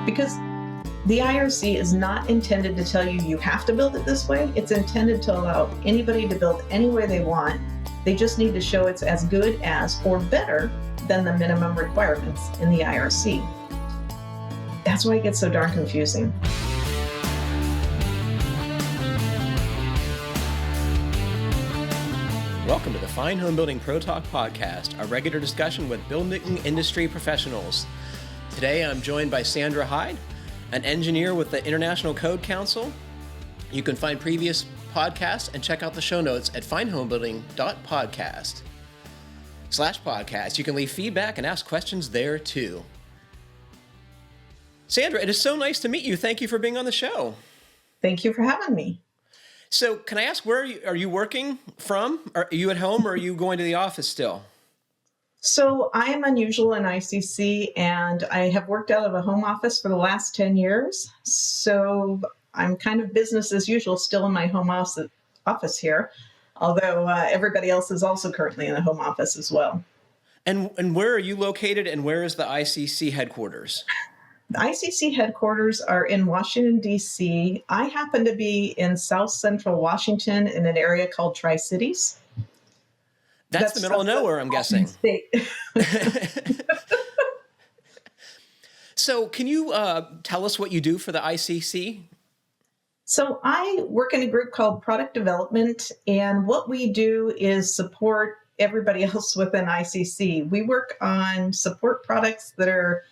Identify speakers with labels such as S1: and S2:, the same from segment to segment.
S1: because the IRC is not intended to tell you have to build it this way. It's intended to allow anybody to build any way they want. They just need to show it's as good as or better than the minimum requirements in the IRC. That's why it gets so darn confusing.
S2: Welcome to the Fine Homebuilding Pro Talk podcast, a regular discussion with building industry professionals. Today I'm joined by Sandra Hyde, an engineer with the International Code Council. You can find previous podcasts and check out the show notes at finehomebuilding.podcast/podcast. You can leave feedback and ask questions there too. Sandra, it is so nice to meet you. Thank you for being on the show.
S1: Thank you for having me.
S2: So can I ask, where are you working from? Are you at home or are you going to the office still?
S1: So I am unusual in ICC, and I have worked out of a home office for the last 10 years. So I'm kind of business as usual, still in my home office here, although everybody else is also currently in the home office as well.
S2: And where are you located, and where is the ICC headquarters?
S1: The ICC headquarters are in Washington, D.C. I happen to be in South Central Washington in an area called Tri-Cities.
S2: That's the middle of nowhere, I'm guessing. So can you tell us what you do for the ICC?
S1: So I work in a group called Product Development, and what we do is support everybody else within ICC. We work on support products that are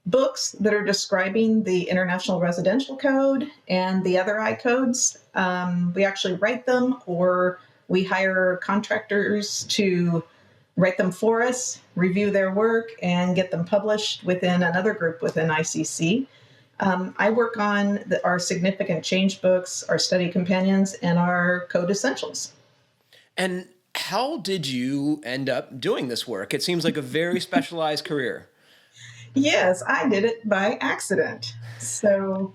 S1: books that are describing the International Residential Code and the other I codes. We actually write them, or we hire contractors to write them for us, review their work, and get them published within another group within ICC. I work on our significant change books, our study companions, and our code essentials.
S2: And how did you end up doing this work? It seems like a very specialized career.
S1: Yes, I did it by accident. So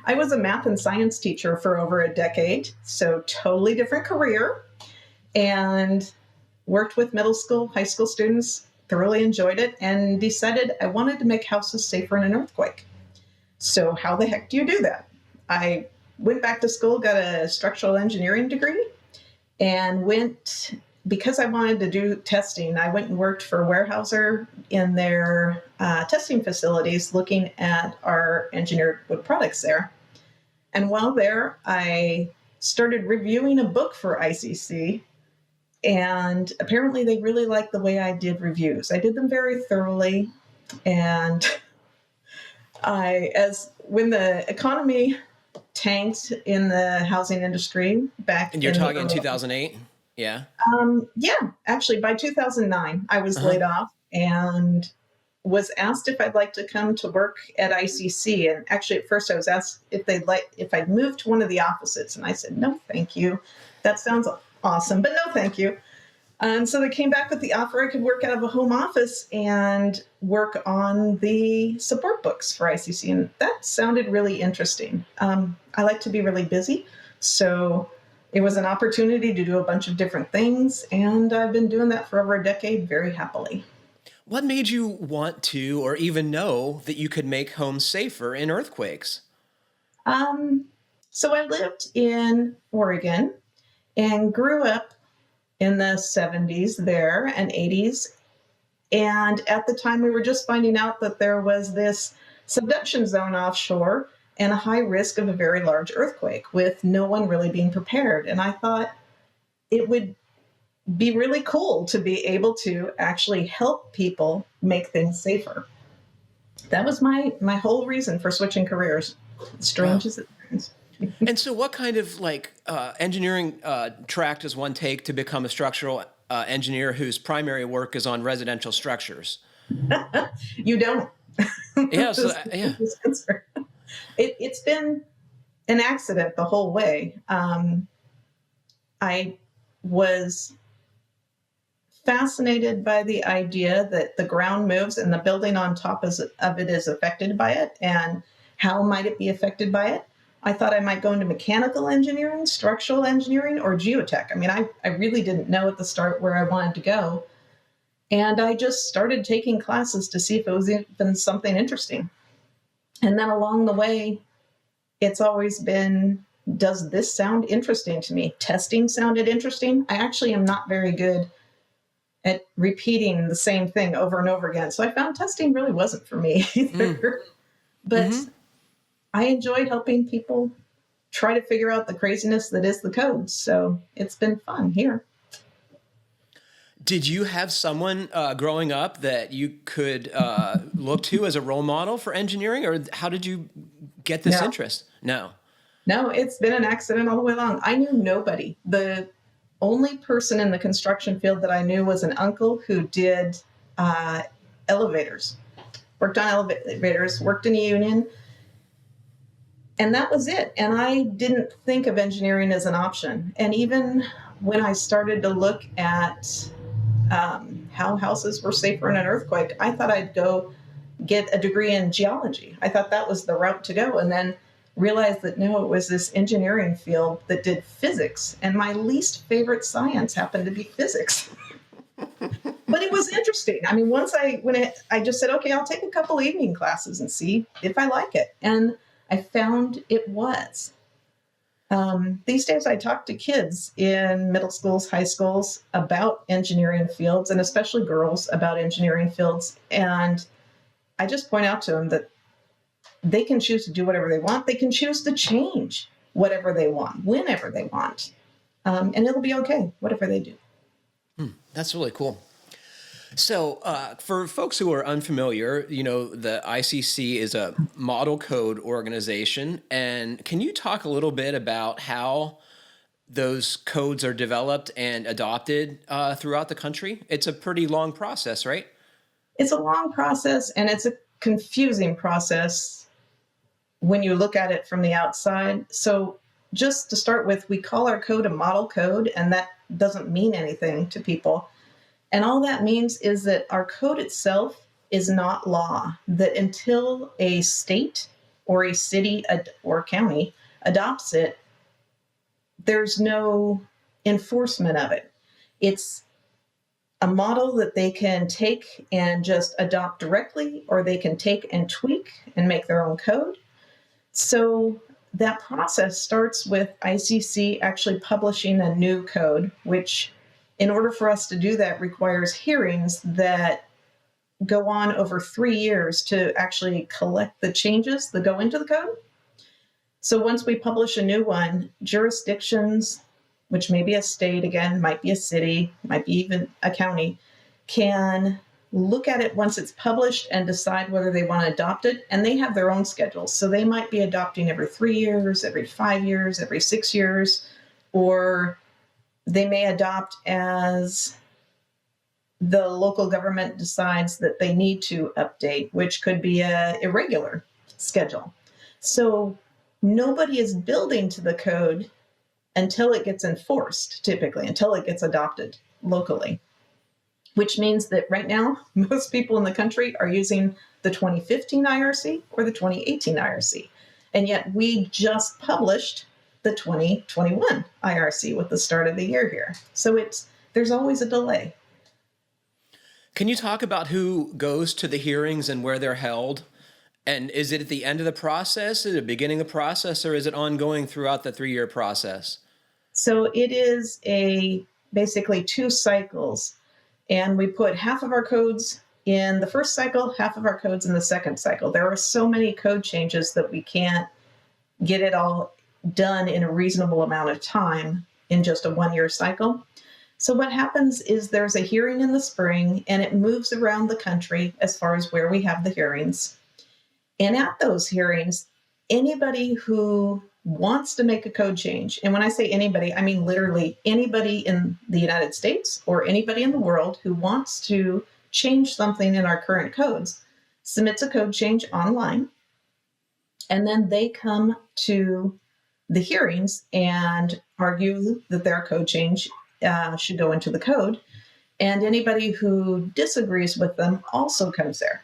S1: I was a math and science teacher for over a decade, so totally different career, and worked with middle school, high school students, thoroughly enjoyed it, and decided I wanted to make houses safer in an earthquake. So how the heck do you do that? I went back to school, got a structural engineering degree, and because I wanted to do testing, I went and worked for Weyerhaeuser in their testing facilities, looking at our engineered wood products there. And while there, I started reviewing a book for ICC, and apparently they really liked the way I did reviews. I did them very thoroughly, and when the economy tanked in the housing industry back
S2: and you're talking in 2008? Yeah.
S1: Actually, by 2009, I was laid off and was asked if I'd like to come to work at ICC. And actually, at first, I was asked if I'd move to one of the offices, and I said, no, thank you. That sounds awesome, but no, thank you. And so they came back with the offer I could work out of a home office and work on the support books for ICC, and that sounded really interesting. I like to be really busy, so it was an opportunity to do a bunch of different things, and I've been doing that for over a decade very happily.
S2: What made you want to, or even know that you could make homes safer in earthquakes?
S1: So I lived in Oregon and grew up in the 70s there and 80s. And at the time, we were just finding out that there was this subduction zone offshore and a high risk of a very large earthquake with no one really being prepared. And I thought it would be really cool to be able to actually help people make things safer. That was my whole reason for switching careers. Strange as it sounds.
S2: And so what kind of engineering track does one take to become a structural engineer whose primary work is on residential structures?
S1: You don't.
S2: Yeah.
S1: It's been an accident the whole way. I was fascinated by the idea that the ground moves and the building on top of it is affected by it, and how might it be affected by it. I thought I might go into mechanical engineering, structural engineering, or geotech. I mean, I really didn't know at the start where I wanted to go. And I just started taking classes to see if it was even something interesting. And then along the way, it's always been, does this sound interesting to me? Testing sounded interesting. I actually am not very good at repeating the same thing over and over again. So I found testing really wasn't for me either. But I enjoy helping people try to figure out the craziness that is the code. So it's been fun here.
S2: Did you have someone growing up that you could look to as a role model for engineering, or how did you get this interest? No,
S1: it's been an accident all the way along. I knew nobody. The only person in the construction field that I knew was an uncle who did elevators, worked on elevators, worked in a union. And that was it. And I didn't think of engineering as an option. And even when I started to look at how houses were safer in an earthquake, I thought I'd go get a degree in geology. I thought that was the route to go. And then realized that no, it was this engineering field that did physics. And my least favorite science happened to be physics. But it was interesting. I mean, I just said, okay, I'll take a couple evening classes and see if I like it. And I found it was. These days I talk to kids in middle schools, high schools about engineering fields, and especially girls about engineering fields. And I just point out to them that they can choose to do whatever they want. They can choose to change whatever they want, whenever they want. And it'll be okay, whatever they do.
S2: That's really cool. So for folks who are unfamiliar, the ICC is a model code organization. And can you talk a little bit about how those codes are developed and adopted throughout the country? It's a pretty long process, right?
S1: It's a long process, and it's a confusing process when you look at it from the outside. So just to start with, we call our code a model code, and that doesn't mean anything to people. And all that means is that our code itself is not law, that until a state or a city or county adopts it, there's no enforcement of it. It's a model that they can take and just adopt directly, or they can take and tweak and make their own code. So that process starts with ICC actually publishing a new code, which in order for us to do that requires hearings that go on over 3 years to actually collect the changes that go into the code. So once we publish a new one, jurisdictions, which may be a state, again, might be a city, might be even a county, can look at it once it's published and decide whether they want to adopt it. And they have their own schedules. So they might be adopting every 3 years, every 5 years, every 6 years, or they may adopt as the local government decides that they need to update, which could be an irregular schedule. So nobody is building to the code until it gets enforced, typically, until it gets adopted locally, which means that right now, most people in the country are using the 2015 IRC or the 2018 IRC. And yet we just published the 2021 IRC with the start of the year here. So there's always a delay.
S2: Can you talk about who goes to the hearings and where they're held? And is it at the end of the process, at the beginning of the process, or is it ongoing throughout the 3-year process?
S1: So it is basically 2 cycles. And we put half of our codes in the first cycle, half of our codes in the second cycle. There are so many code changes that we can't get it all done in a reasonable amount of time in just a 1-year cycle. So what happens is there's a hearing in the spring, and it moves around the country as far as where we have the hearings. And at those hearings, anybody who wants to make a code change, and when I say anybody, I mean literally anybody in the United States or anybody in the world who wants to change something in our current codes, submits a code change online, and then they come to the hearings and argue that their code change should go into the code. And anybody who disagrees with them also comes there.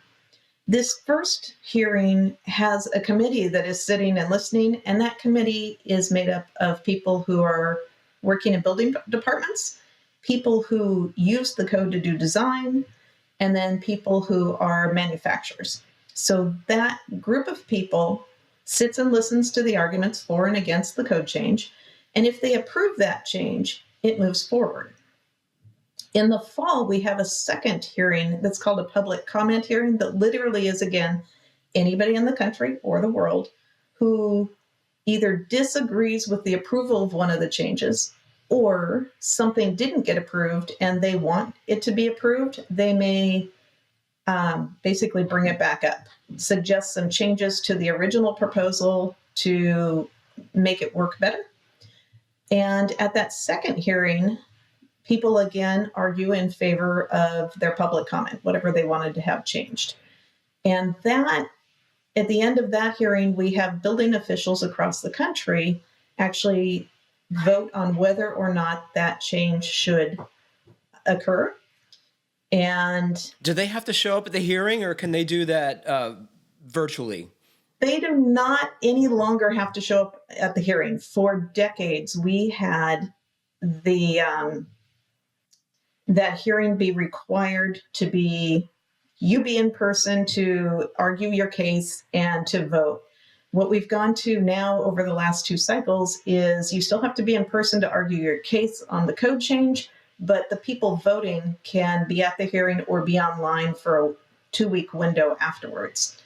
S1: This first hearing has a committee that is sitting and listening, and that committee is made up of people who are working in building departments, people who use the code to do design, and then people who are manufacturers. So that group of people sits and listens to the arguments for and against the code change. And if they approve that change, it moves forward. In the fall, we have a second hearing that's called a public comment hearing that literally is, again, anybody in the country or the world who either disagrees with the approval of one of the changes or something didn't get approved and they want it to be approved. They may basically bring it back up, suggest some changes to the original proposal to make it work better. And at that second hearing, people again argue in favor of their public comment, whatever they wanted to have changed. And that, at the end of that hearing, we have building officials across the country actually vote on whether or not that change should occur. And
S2: do they have to show up at the hearing, or can they do that virtually?
S1: They do not any longer have to show up at the hearing. For decades, we had the that hearing be required to be you be in person to argue your case and to vote. What we've gone to now over the last 2 cycles is you still have to be in person to argue your case on the code change, but the people voting can be at the hearing or be online for a 2-week window afterwards.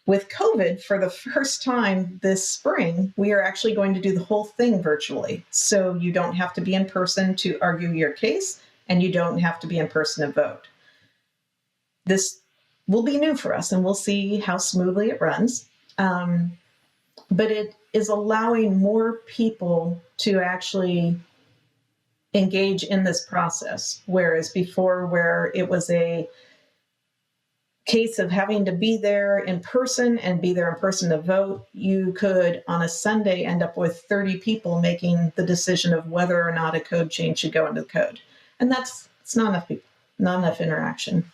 S1: With COVID, for the first time this spring, we are actually going to do the whole thing virtually. So you don't have to be in person to argue your case, and you don't have to be in person to vote. This will be new for us, and we'll see how smoothly it runs. But it is allowing more people to actually engage in this process, whereas before, where it was a case of having to be there in person and be there in person to vote, you could on a Sunday end up with 30 people making the decision of whether or not a code change should go into the code. And it's not enough people, not enough interaction.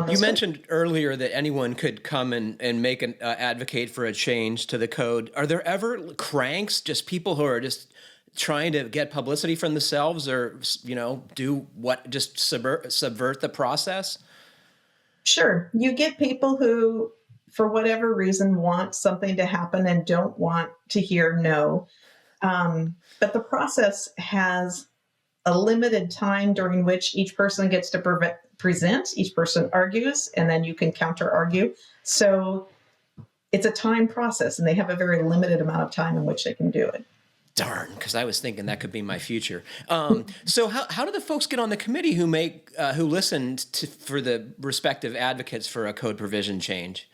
S2: You mentioned earlier that anyone could come and make an advocate for a change to the code. Are there ever cranks, just people who are just trying to get publicity from themselves, or just subvert the process?
S1: Sure. You get people who, for whatever reason, want something to happen and don't want to hear no. But the process has a limited time during which each person gets to present, each person argues, and then you can counter argue. So it's a time process, and they have a very limited amount of time in which they can do it.
S2: Darn, because I was thinking that could be my future. So how do the folks get on the committee who listen for the respective advocates for a code provision change?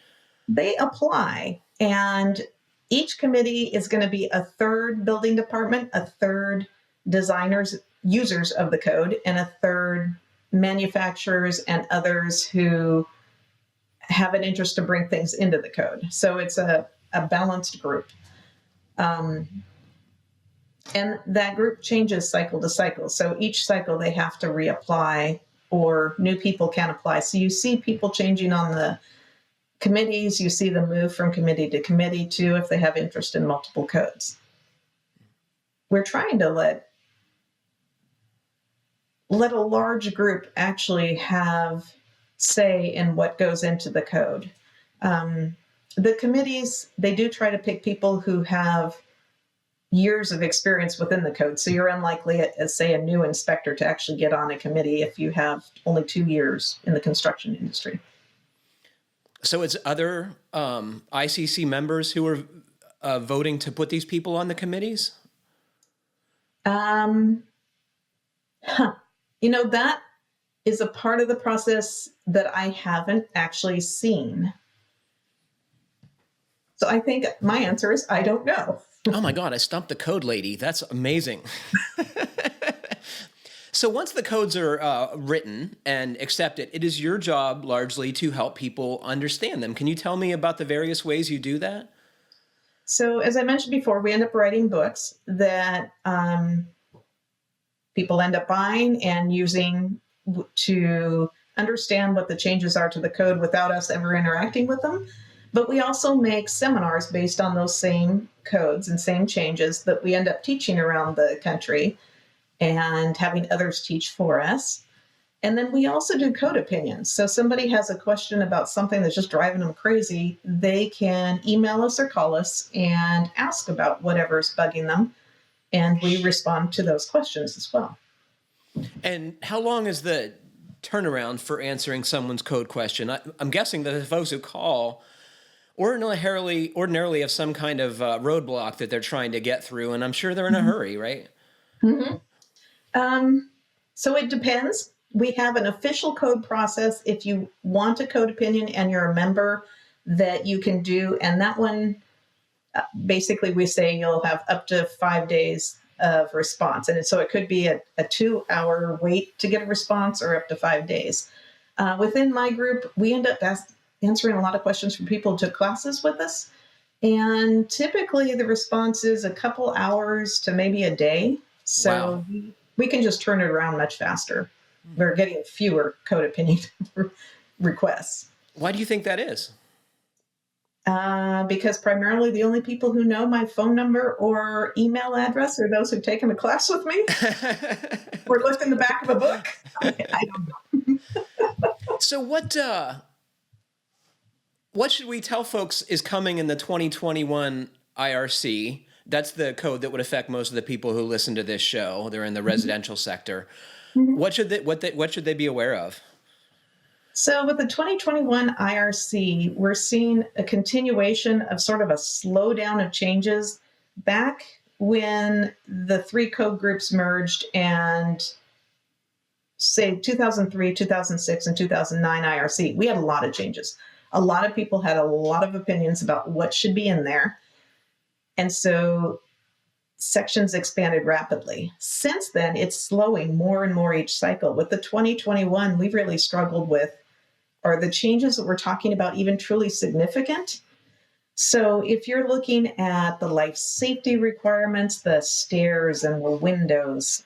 S1: They apply, and each committee is going to be a third building department, a third designers, users of the code, and a third manufacturers and others who have an interest to bring things into the code. So it's a balanced group. And that group changes cycle to cycle. So each cycle they have to reapply, or new people can apply. So you see people changing on the committees. You see them move from committee to committee too, if they have interest in multiple codes. We're trying to let a large group actually have say in what goes into the code. The committees, they do try to pick people who have years of experience within the code. So you're unlikely, as say, a new inspector to actually get on a committee if you have only 2 years in the construction industry.
S2: So it's other ICC members who are voting to put these people on the committees?
S1: That is a part of the process that I haven't actually seen. So I think my answer is I don't know.
S2: Oh my God, I stumped the code lady. That's amazing. So once the codes are written and accepted, it is your job largely to help people understand them. Can you tell me about the various ways you do that?
S1: So as I mentioned before, we end up writing books that people end up buying and using to understand what the changes are to the code without us ever interacting with them. But we also make seminars based on those same codes and same changes that we end up teaching around the country and having others teach for us. And then we also do code opinions. So somebody has a question about something that's just driving them crazy, they can email us or call us and ask about whatever's bugging them. And we respond to those questions as well.
S2: And how long is the turnaround for answering someone's code question? I'm guessing that the folks who call ordinarily have some kind of roadblock that they're trying to get through, and I'm sure they're in a hurry, right?
S1: Mm-hmm. So it depends. We have an official code process if you want a code opinion and you're a member that you can do. And that one, basically we say you'll have up to 5 days of response. And so it could be a 2-hour wait to get a response or up to 5 days. Within my group, we end up answering a lot of questions from people who took classes with us. And typically the response is a couple hours to maybe a day. So wow. We can just turn it around much faster. We're getting fewer code opinion requests.
S2: Why do you think that is?
S1: Because primarily the only people who know my phone number or email address are those who've taken a class with me or looked in the back of a book. I don't know.
S2: So what should we tell folks is coming in the 2021 IRC? That's the code that would affect most of the people who listen to this show. They're in the residential sector. Mm-hmm. What should they be aware of?
S1: So with the 2021 IRC, we're seeing a continuation of sort of a slowdown of changes. Back when the 3 code groups merged and say 2003, 2006, and 2009 IRC, we had a lot of changes. A lot of people had a lot of opinions about what should be in there. And so sections expanded rapidly. Since then, it's slowing more and more each cycle. With the 2021, we've really struggled with, are the changes that we're talking about even truly significant? So if you're looking at the life safety requirements, the stairs and the windows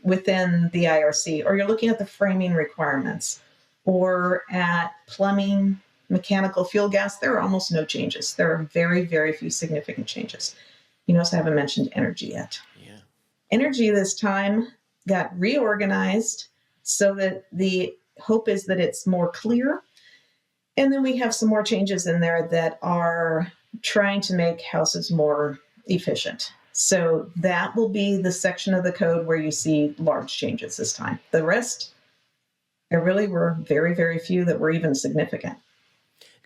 S1: within the IRC, or you're looking at the framing requirements, or at plumbing, mechanical, fuel, gas, there are almost no changes. There are very, very few significant changes. You notice I haven't mentioned energy yet. Yeah. Energy this time got reorganized so that the hope is that it's more clear. And then we have some more changes in there that are trying to make houses more efficient. So that will be the section of the code where you see large changes this time. The rest, there really were very, very few that were even significant.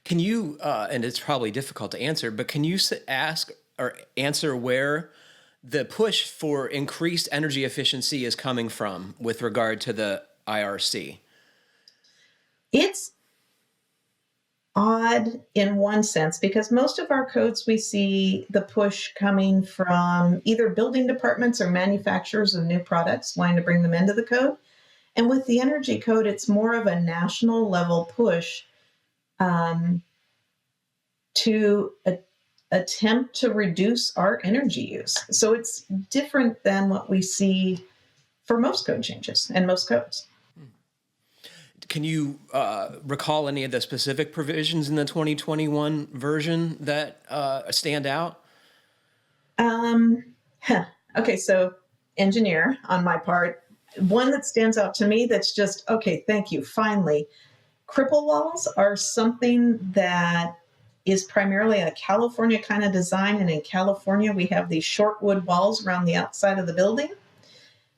S2: Can you, and it's probably difficult to answer, but can you ask or answer where the push for increased energy efficiency is coming from with regard to the IRC?
S1: It's odd in one sense, because most of our codes, we see the push coming from either building departments or manufacturers of new products wanting to bring them into the code. And with the energy code, it's more of a national level push to attempt to reduce our energy use. So it's different than what we see for most code changes and most codes.
S2: Can you recall any of the specific provisions in the 2021 version that stand out?
S1: Okay, so engineer on my part, one that stands out to me that's just, okay, thank you, finally. Cripple walls are something that is primarily a California kind of design. And in California, we have these short wood walls around the outside of the building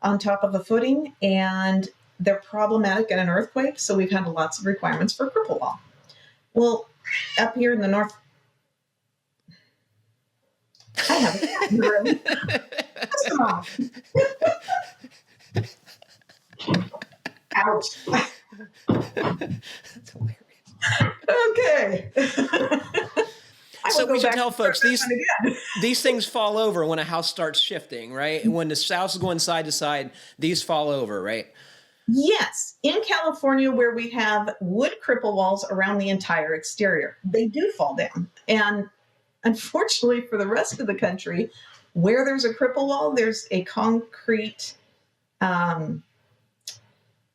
S1: on top of a footing, and they're problematic in an earthquake. So we've had lots of requirements for cripple wall. Well, up here in the north, I have a cat in the room. Ouch.
S2: That's hilarious.
S1: Okay.
S2: So we should tell folks these things fall over when a house starts shifting, right? When the house is going side to side, these fall over, right?
S1: Yes. In California, where we have wood cripple walls around the entire exterior, they do fall down. And unfortunately for the rest of the country, where there's a cripple wall, there's a concrete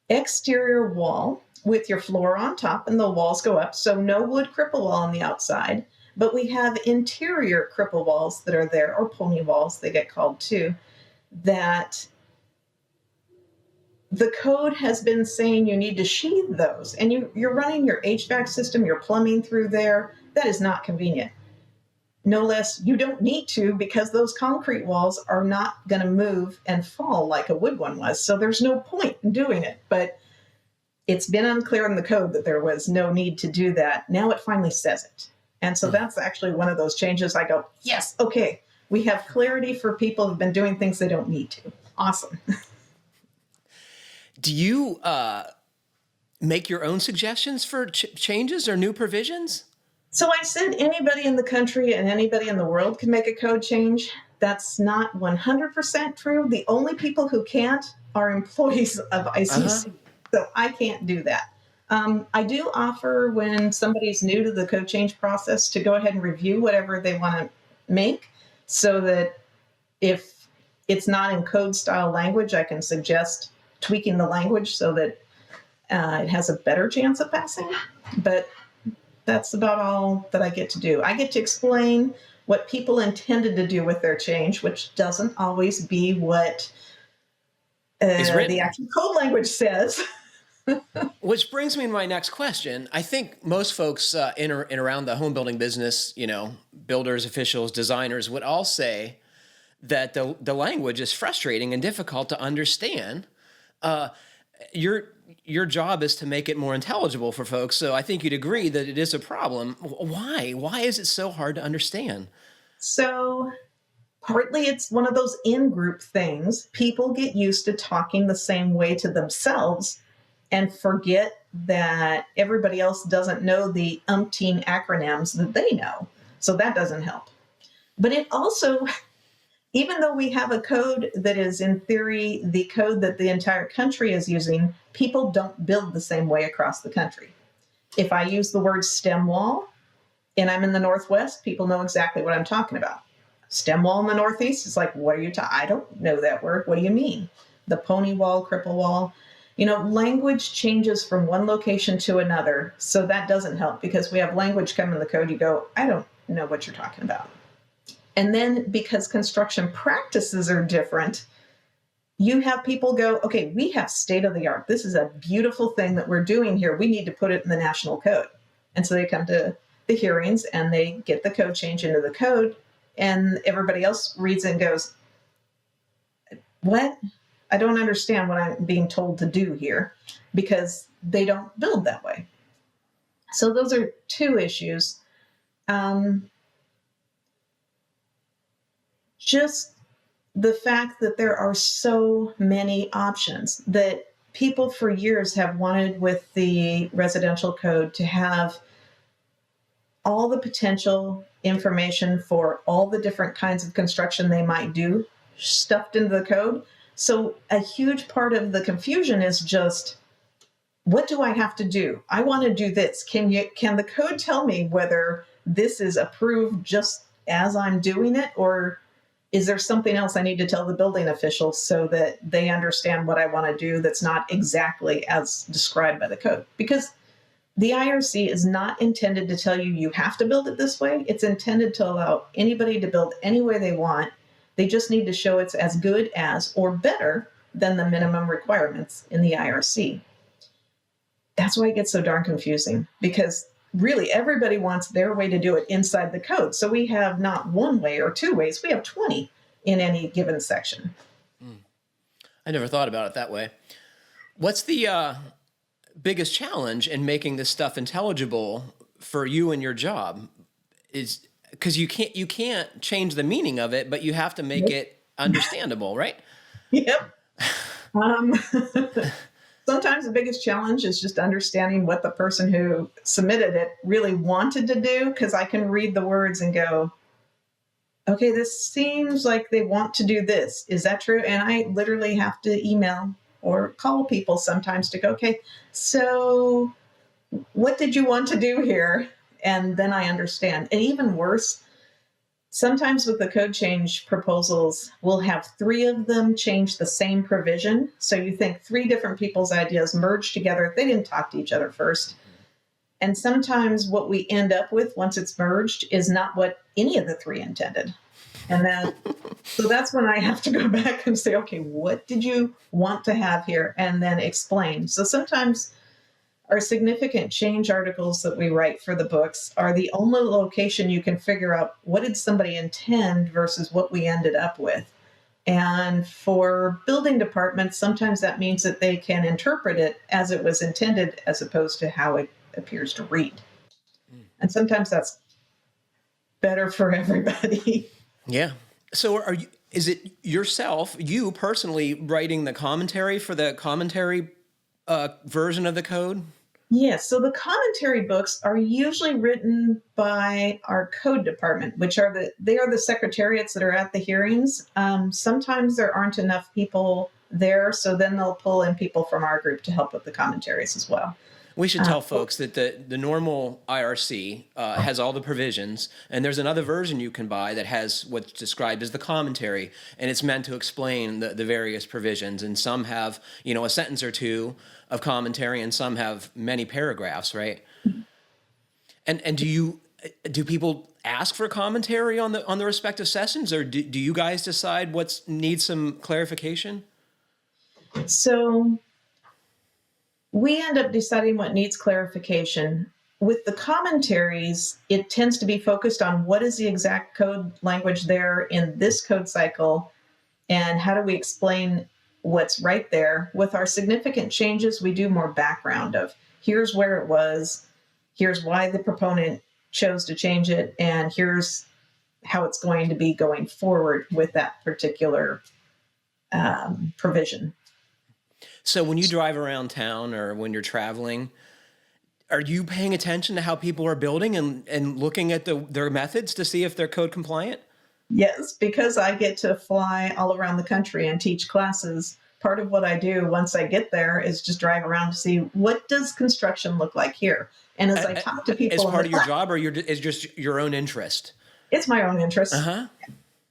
S1: exterior wall with your floor on top and the walls go up. So no wood cripple wall on the outside, but we have interior cripple walls that are there, or pony walls, they get called too, that the code has been saying you need to sheathe those, and you're running your HVAC system, your plumbing through there. That is not convenient. No less, you don't need to, because those concrete walls are not going to move and fall like a wood one was. So there's no point in doing it. But it's been unclear in the code that there was no need to do that. Now it finally says it. And so that's actually one of those changes. I go, yes, okay, we have clarity for people who've been doing things they don't need to. Awesome.
S2: Do you make your own suggestions for changes or new provisions?
S1: So I said anybody in the country and anybody in the world can make a code change. That's not 100% true. The only people who can't are employees of ICC. So I can't do that. I do offer, when somebody's new to the code change process, to go ahead and review whatever they want to make, so that if it's not in code style language, I can suggest tweaking the language so that it has a better chance of passing. But that's about all that I get to do. I get to explain what people intended to do with their change, which doesn't always be what the actual code language says.
S2: Which brings me to my next question. I think most folks in and around the home building business, builders, officials, designers, would all say that the language is frustrating and difficult to understand. Your job is to make it more intelligible for folks. So I think you'd agree that it is a problem. Why? Why is it so hard to understand?
S1: So partly it's one of those in-group things. People get used to talking the same way to themselves and forget that everybody else doesn't know the umpteen acronyms that they know. So that doesn't help. But it also, even though we have a code that is, in theory, the code that the entire country is using, people don't build the same way across the country. If I use the word stem wall and I'm in the Northwest, people know exactly what I'm talking about. Stem wall in the Northeast is like, what are you I don't know that word. What do you mean? The pony wall, cripple wall. Language changes from one location to another. So that doesn't help, because we have language come in the code. You go, I don't know what you're talking about. And then because construction practices are different, you have people go, okay, we have state of the art. This is a beautiful thing that we're doing here. We need to put it in the national code. And so they come to the hearings and they get the code change into the code, and everybody else reads it and goes, what? I don't understand what I'm being told to do here, because they don't build that way. So those are two issues. Just the fact that there are so many options, that people for years have wanted with the residential code to have all the potential information for all the different kinds of construction they might do stuffed into the code. So a huge part of the confusion is just, what do I have to do? I want to do this. Can the code tell me whether this is approved just as I'm doing it, or is there something else I need to tell the building official so that they understand what I want to do that's not exactly as described by the code? Because the IRC is not intended to tell you have to build it this way. It's intended to allow anybody to build any way they want. They just need to show it's as good as or better than the minimum requirements in the IRC. That's why it gets so darn confusing, because really everybody wants their way to do it inside the code. So we have not one way or two ways. We have 20 in any given section.
S2: I never thought about it that way. What's the biggest challenge in making this stuff intelligible for you and your job? Is because you can't change the meaning of it, but you have to make it understandable, right?
S1: Yep. Sometimes the biggest challenge is just understanding what the person who submitted it really wanted to do, because I can read the words and go, okay, this seems like they want to do this. Is that true? And I literally have to email or call people sometimes to go, okay, so what did you want to do here? And then I understand. And even worse, sometimes with the code change proposals, we'll have 3 of them change the same provision. So you think 3 different people's ideas merged together. They didn't talk to each other first. And sometimes what we end up with once it's merged is not what any of the three intended. And then, so that's when I have to go back and say, okay, what did you want to have here? And then explain. So sometimes our significant change articles that we write for the books are the only location you can figure out what did somebody intend versus what we ended up with. And for building departments, sometimes that means that they can interpret it as it was intended as opposed to how it appears to read. And sometimes that's better for everybody.
S2: Yeah. So is it yourself, you personally, writing the commentary for the commentary version of the code?
S1: Yes. So the commentary books are usually written by our code department, which are the secretariats that are at the hearings. Sometimes there aren't enough people there, so then they'll pull in people from our group to help with the commentaries as well.
S2: We should tell folks that the normal IRC has all the provisions, and there's another version you can buy that has what's described as the commentary, and it's meant to explain the various provisions. And some have, a sentence or two of commentary, and some have many paragraphs, right? And do people ask for commentary on the respective sessions, or do you guys decide what needs some clarification?
S1: So we end up deciding what needs clarification. With the commentaries, it tends to be focused on what is the exact code language there in this code cycle, and how do we explain what's right there. With our significant changes, we do more background of here's where it was, here's why the proponent chose to change it, and here's how it's going to be going forward with that particular provision.
S2: So when you drive around town or when you're traveling, are you paying attention to how people are building and looking at their methods to see if they're code compliant?
S1: Yes, because I get to fly all around the country and teach classes. Part of what I do once I get there is just drive around to see what does construction look like here. And as I talk to people,
S2: as part of your job, or is just your own interest?
S1: It's my own interest.
S2: Uh-huh.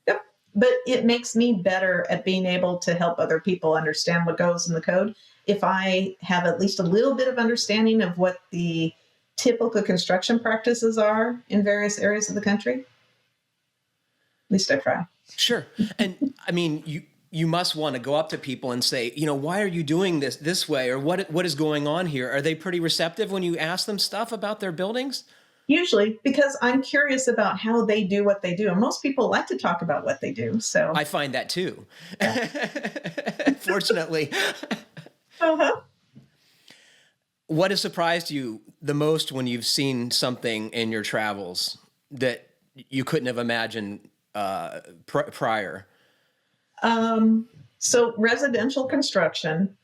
S1: Yep. But it makes me better at being able to help other people understand what goes in the code. If I have at least a little bit of understanding of what the typical construction practices are in various areas of the country, at least I try.
S2: Sure. And I mean, you must want to go up to people and say, why are you doing this way? Or what is going on here? Are they pretty receptive when you ask them stuff about their buildings?
S1: Usually, because I'm curious about how they do what they do. And most people like to talk about what they do. So
S2: I find that too. Fortunately.
S1: Uh-huh.
S2: What has surprised you the most when you've seen something in your travels that you couldn't have imagined prior?
S1: So residential construction,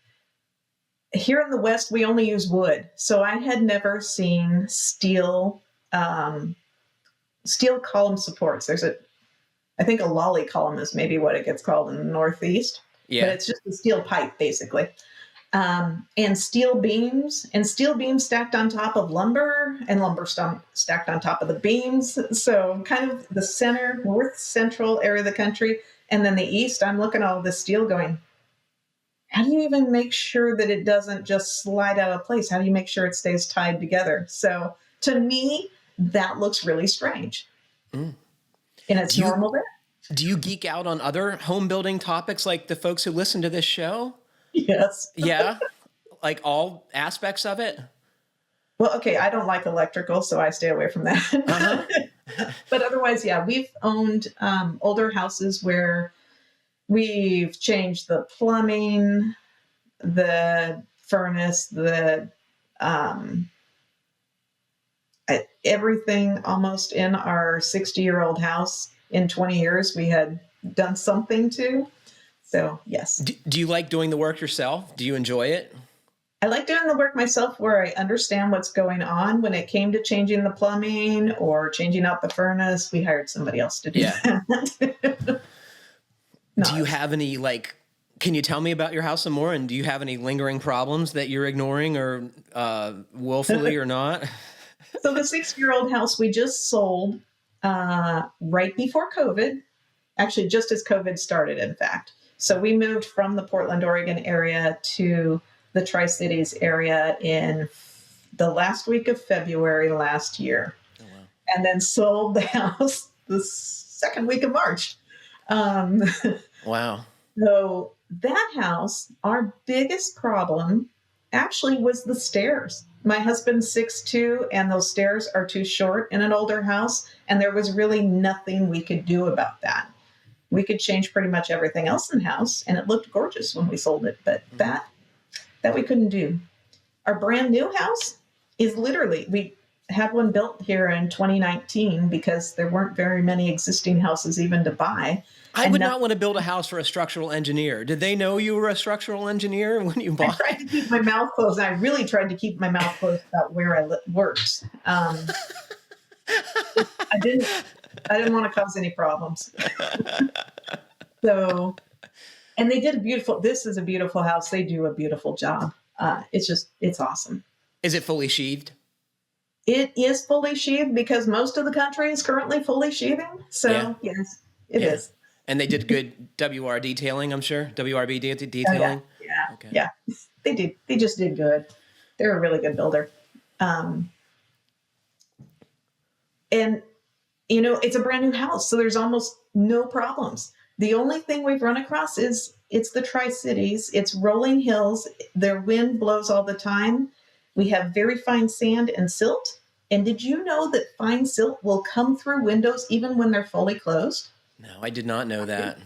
S1: here in the West, we only use wood. So I had never seen steel column supports. I think a lolly column is maybe what it gets called in the Northeast.
S2: Yeah.
S1: But it's just a steel pipe, basically. And steel beams stacked on top of lumber, and lumber stacked on top of the beams. So kind of the north central area of the country. And then the east, I'm looking at all this steel going, how do you even make sure that it doesn't just slide out of place? How do you make sure it stays tied together? So to me, that looks really strange. And it's normal there.
S2: Do you geek out on other home building topics like the folks who listen to this show?
S1: Yes.
S2: Yeah? Like all aspects of it?
S1: Well, okay, I don't like electrical, so I stay away from that.
S2: Uh-huh.
S1: But otherwise, yeah, we've owned older houses where we've changed the plumbing, the furnace, everything almost in our 60-year-old house. In 20 years, we had done something to. So, yes.
S2: Do you like doing the work yourself? Do you enjoy it?
S1: I like doing the work myself where I understand what's going on. When it came to changing the plumbing or changing out the furnace, we hired somebody else to do that.
S2: Do you have any, can you tell me about your house some more? And do you have any lingering problems that you're ignoring or willfully or not?
S1: So the 6-year-old house we just sold right before COVID, actually just as COVID started, in fact. So we moved from the Portland, Oregon area to the Tri-Cities area in the last week of February last year,
S2: Oh, wow.
S1: and then sold the house the second week of March. Um,
S2: Wow.
S1: so that house, our biggest problem actually was the stairs. My husband's 6'2", and those stairs are too short in an older house, and there was really nothing we could do about that. We could change pretty much everything else in the house, and it looked gorgeous when we sold it, but that we couldn't do. Our brand new house is literally, we had one built here in 2019 because there weren't very many existing houses even to buy.
S2: I would not want to build a house for a structural engineer. Did they know you were a structural engineer when you
S1: I
S2: bought
S1: tried to keep my mouth closed. I really tried to keep my mouth closed about where I worked. I didn't want to cause any problems. So, and they did this is a beautiful house. They do a beautiful job. It's awesome.
S2: Is it fully sheathed?
S1: It is fully sheathed because most of the country is currently fully sheathing. So yes, it is.
S2: And they did good WR detailing, I'm sure. WRB detailing.
S1: Oh, yeah.
S2: Okay.
S1: Yeah. They did. They just did good. They're a really good builder. And it's a brand new house, so there's almost no problems. The only thing we've run across is it's the Tri-Cities. It's rolling hills. Their wind blows all the time. We have very fine sand and silt. And did you know that fine silt will come through windows even when they're fully closed?
S2: No, I did not know that.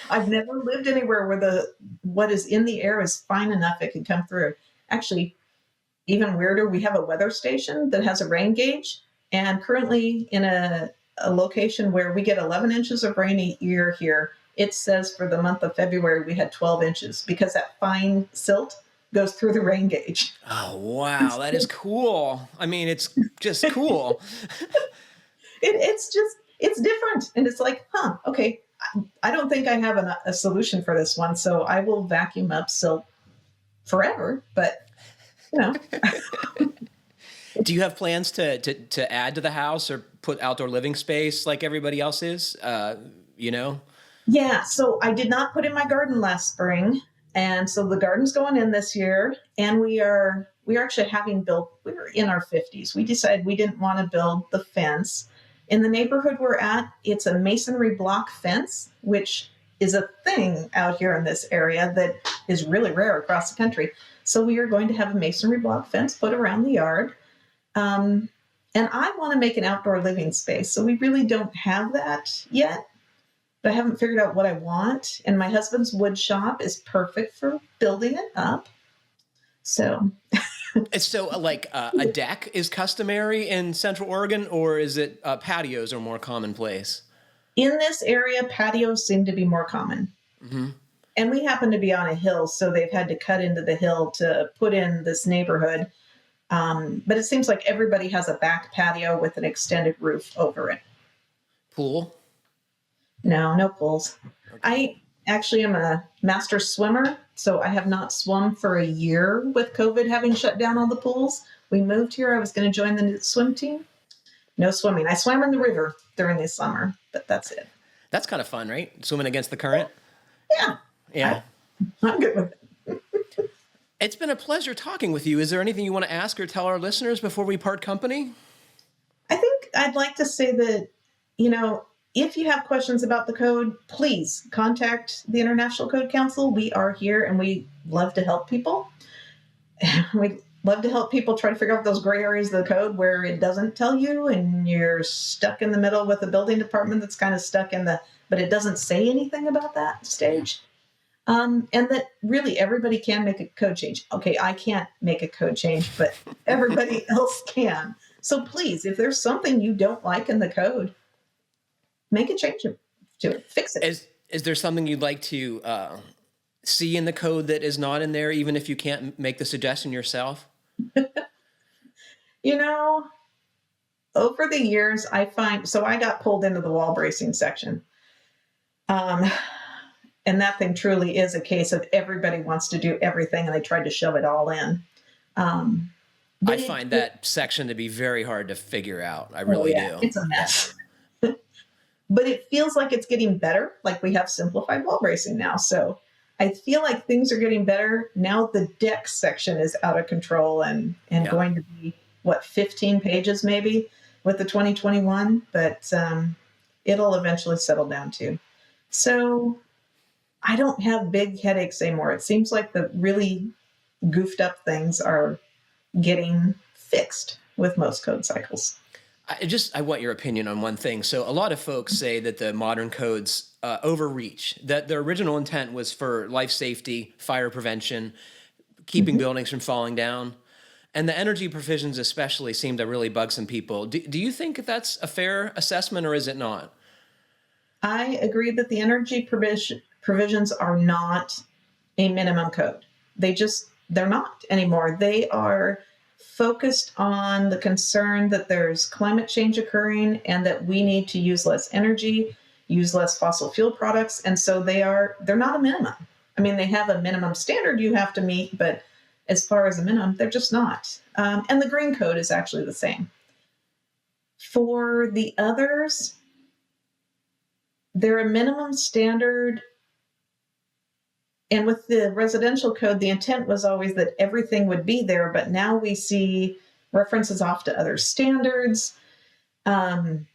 S1: I've never lived anywhere where what is in the air is fine enough it can come through. Actually, even weirder, we have a weather station that has a rain gauge, and currently in a location where we get 11 inches of rain a year here, it says for the month of February we had 12 inches because that fine silt goes through the rain gauge.
S2: Oh, wow. That is cool. I mean, it's just cool.
S1: It's different. And it's like, okay, I don't think I have a solution for this one. So I will vacuum up silt forever. But,
S2: Do you have plans to add to the house or put outdoor living space like everybody else is?
S1: Yeah. So I did not put in my garden last spring. And so the garden's going in this year. And we are actually we were in our 50s. We decided we didn't want to build the fence. In the neighborhood we're at, it's a masonry block fence, which is a thing out here in this area that is really rare across the country. So we are going to have a masonry block fence put around the yard. And I want to make an outdoor living space. So we really don't have that yet, but I haven't figured out what I want. And my husband's wood shop is perfect for building it up. So...
S2: So a deck is customary in Central Oregon, or is it patios are more commonplace?
S1: In this area, patios seem to be more common.
S2: Mm-hmm.
S1: And we happen to be on a hill, so they've had to cut into the hill to put in this neighborhood. But it seems like everybody has a back patio with an extended roof over it.
S2: Pool?
S1: No pools. Okay. I actually am a master swimmer, so I have not swum for a year with COVID having shut down all the pools. We moved here. I was going to join the swim team. No swimming. I swam in the river during the summer, but that's it.
S2: That's kind of fun, right? Swimming against the current?
S1: Yeah. I'm good with it.
S2: It's been a pleasure talking with you. Is there anything you want to ask or tell our listeners before we part company?
S1: I think I'd like to say that, if you have questions about the code, please contact the International Code Council. We are here and we love to help people. We love to help people try to figure out those gray areas of the code where it doesn't tell you and you're stuck in the middle with a building department that's kind of stuck but it doesn't say anything about that stage. And that really everybody can make a code change. Okay, I can't make a code change, but everybody else can. So please, if there's something you don't like in the code, make a change to it, fix it.
S2: Is there something you'd like to see in the code that is not in there, even if you can't make the suggestion yourself?
S1: Over the years, I got pulled into the wall bracing section. And that thing truly is a case of everybody wants to do everything and they tried to shove it all in.
S2: I find that section to be very hard to figure out. I really do.
S1: It's a mess. But it feels like it's getting better. Like we have simplified wall bracing now. So I feel like things are getting better. Now the deck section is out of control and going to be, 15 pages maybe with the 2021, but it'll eventually settle down too. So I don't have big headaches anymore. It seems like the really goofed up things are getting fixed with most code cycles.
S2: I want your opinion on one thing. So a lot of folks say that the modern codes overreach, that their original intent was for life safety, fire prevention, keeping buildings from falling down. And the energy provisions especially seem to really bug some people. Do you think that's a fair assessment, or is it not?
S1: I agree that the energy provisions are not a minimum code. They're not anymore. They are focused on the concern that there's climate change occurring and that we need to use less energy, use less fossil fuel products. And so they're not a minimum. I mean, they have a minimum standard you have to meet, but as far as a minimum, they're just not. And the green code is actually the same. For the others, they're a minimum standard. And with the residential code, the intent was always that everything would be there, but now we see references off to other standards. And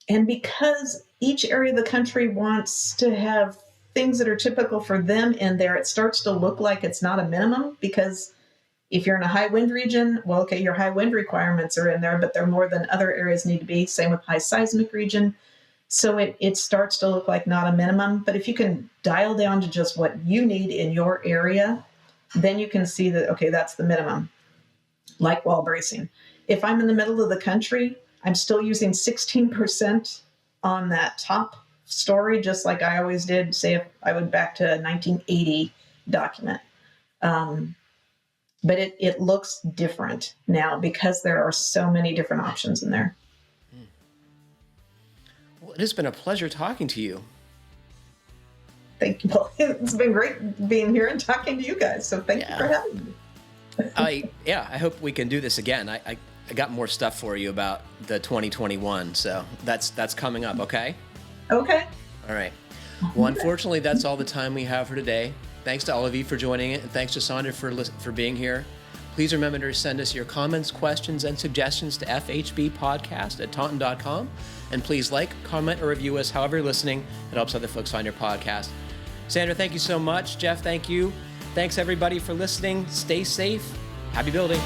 S1: because each area of the country wants to have things that are typical for them in there, it starts to look like it's not a minimum, because if you're in a high wind region, well, okay, your high wind requirements are in there, but they're more than other areas need to be. Same with high seismic region. So it starts to look like not a minimum. But if you can dial down to just what you need in your area, then you can see that, okay, that's the minimum. Like wall bracing. If I'm in the middle of the country, I'm still using 16% on that top story, just like I always did, say if I went back to a 1980 document. But it looks different now because there are so many different options in there.
S2: Well, it has been a pleasure talking to you.
S1: Thank you. Well, it's been great being here and talking to you guys. So thank you for having me.
S2: I hope we can do this again. I got more stuff for you about the 2021. So that's coming up. Okay.
S1: Okay.
S2: All right. Well, unfortunately, that's all the time we have for today. Thanks to all of you for joining it, and thanks to Sandra for being here. Please remember to send us your comments, questions, and suggestions to fhbpodcast@taunton.com. And please like, comment, or review us however you're listening. It helps other folks find your podcast. Sandra, thank you so much. Jeff, thank you. Thanks, everybody, for listening. Stay safe. Happy building.